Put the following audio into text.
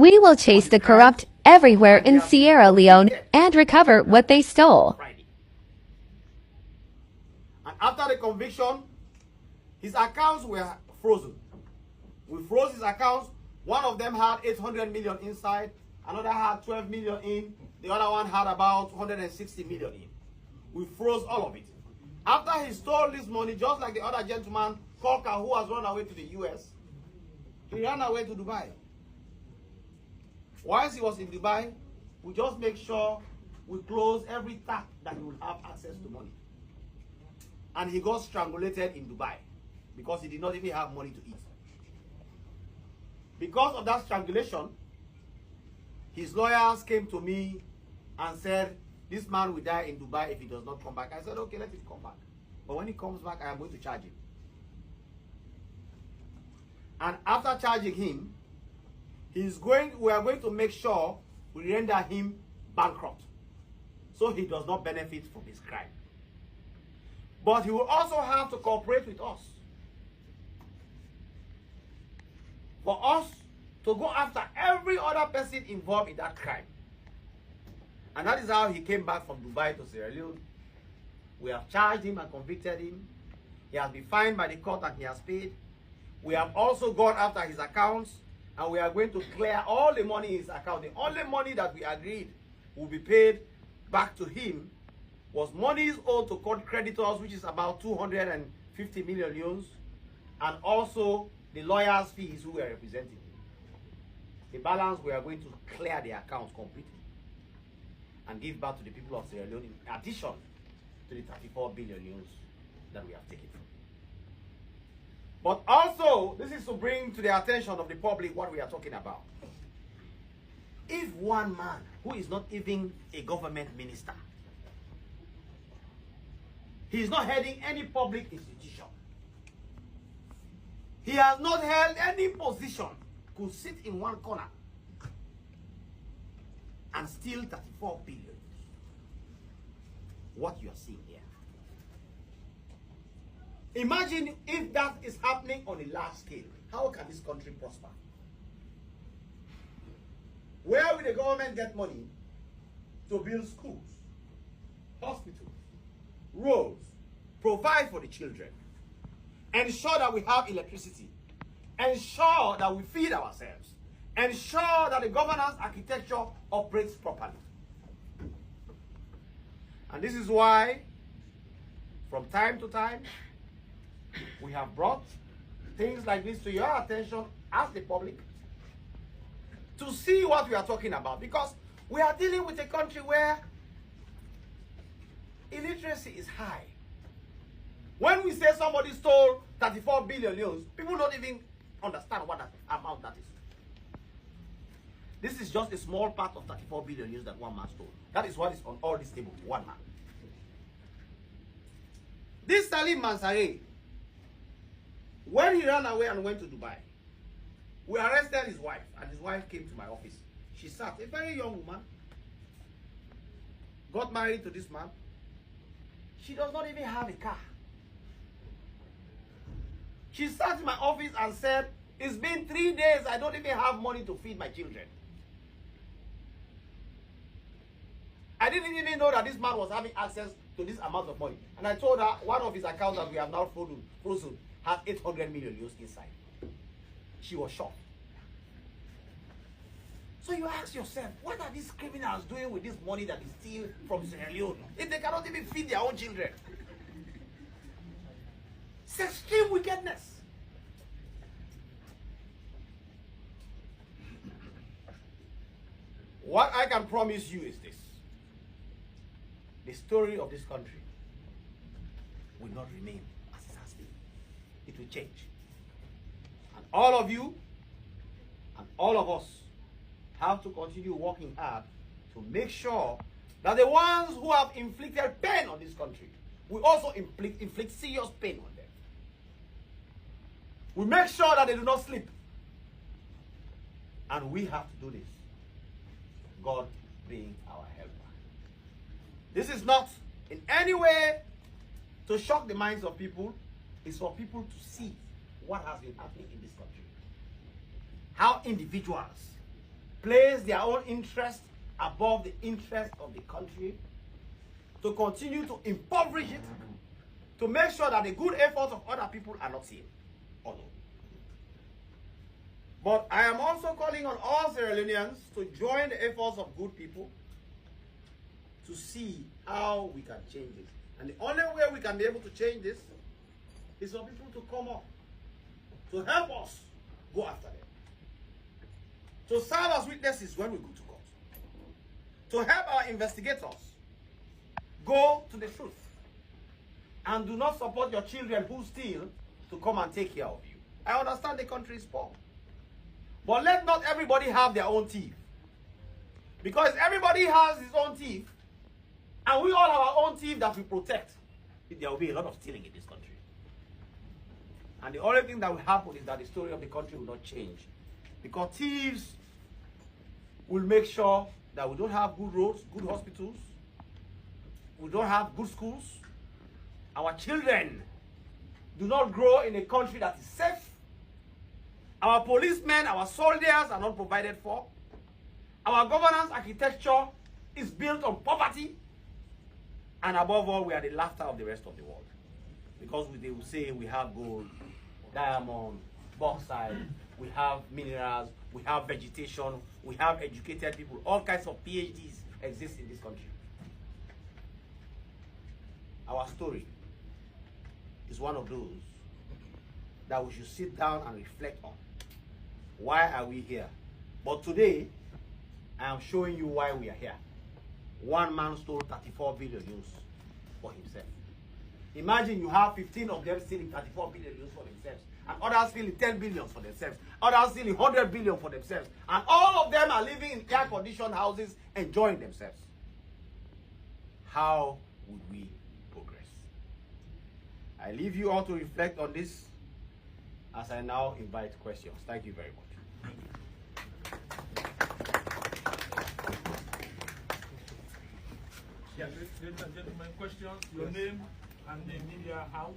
We will chase the corrupt everywhere in Sierra Leone and recover what they stole. And after the conviction, his accounts were frozen. We froze his accounts. One of them had 800 million inside, another had 12 million in, the other one had about 160 million in. We froze all of it. After he stole this money, just like the other gentleman, Corker, who has run away to the US, he ran away to Dubai. Whilst he was in Dubai, we just make sure we close every tap that he will have access to money. And he got strangulated in Dubai because he did not even have money to eat. Because of that strangulation, his lawyers came to me and said, this man will die in Dubai if he does not come back. I said, okay, let him come back. But when he comes back, I am going to charge him. And after charging him, we are going to make sure we render him bankrupt, so he does not benefit from his crime. But he will also have to cooperate with us for us to go after every other person involved in that crime. And that is how he came back from Dubai to Sierra Leone. We have charged him and convicted him. He has been fined by the court and he has paid. We have also gone after his accounts and we are going to clear all the money in his account. The only money that we agreed will be paid back to him was monies owed to court creditors, which is about 250 million euros, and also the lawyers' fees who were representing him. The balance, we are going to clear the accounts completely and give back to the people of Sierra Leone in addition to the 34 billion euros that we have taken from. But also, this is to bring to the attention of the public what we are talking about. If one man who is not even a government minister, he is not heading any public institution, he has not held any position, could sit in one corner and steal 34 billion. What you are seeing here. Imagine if that is happening on a large scale. How can this country prosper? Where will the government get money to build schools, hospitals, roads, provide for the children, ensure that we have electricity, ensure that we feed ourselves, ensure that the governance architecture operates properly? And this is why, from time to time, we have brought things like this to your attention as the public to see what we are talking about, because we are dealing with a country where illiteracy is high. When we say somebody stole 34 billion euros, people don't even understand what that amount that is. This is just a small part of 34 billion euros that one man stole. That is what is on all this table, one man. This Salim Mansare, when he ran away and went to Dubai, we arrested his wife, and his wife came to my office. She sat, a very young woman, got married to this man. She does not even have a car. She sat in my office and said, it's been 3 days, I don't even have money to feed my children. I didn't even know that this man was having access to this amount of money. And I told her one of his accounts that we have now frozen has 800 million euros inside. She was shocked. So you ask yourself, what are these criminals doing with this money that is steal from Sierra Leone if they cannot even feed their own children? It's extreme wickedness. What I can promise you is this. The story of this country will not remain as it has been. It will change. And all of you and all of us have to continue working hard to make sure that the ones who have inflicted pain on this country will also inflict serious pain on them. We make sure that they do not sleep. And we have to do this. God being our helper. This is not in any way to shock the minds of people. It's for people to see what has been happening in this country. How individuals place their own interest above the interest of the country, to continue to impoverish it, to make sure that the good efforts of other people are not seen or known. But I am also calling on all Sierra Leoneans to join the efforts of good people to see how we can change it. And the only way we can be able to change this is for people to come up, to help us go after them, to serve as witnesses when we go to court, to help our investigators go to the truth, and do not support your children who steal to come and take care of you. I understand the country is poor, but let not everybody have their own thief. Because everybody has his own thief, and we all have our own thief that we protect, there will be a lot of stealing in this country. And the only thing that will happen is that the story of the country will not change. Because thieves will make sure that we don't have good roads, good hospitals, we don't have good schools, our children do not grow in a country that is safe, our policemen, our soldiers are not provided for, our governance architecture is built on poverty, and above all, we are the laughter of the rest of the world. Because they will say we have gold, diamond, bauxite, we have minerals, we have vegetation, we have educated people, all kinds of PhDs exist in this country. Our story is one of those that we should sit down and reflect on. Why are we here? But today, I am showing you why we are here. One man stole 34 billion for himself. Imagine you have 15 of them stealing 34 billion for themselves, and others stealing 10 billion for themselves, others stealing 100 billion for themselves, and all of them are living in air-conditioned houses enjoying themselves. How would we progress? I leave you all to reflect on this as I now invite questions. Thank you very much. Ladies and gentlemen, questions, your name and the media house.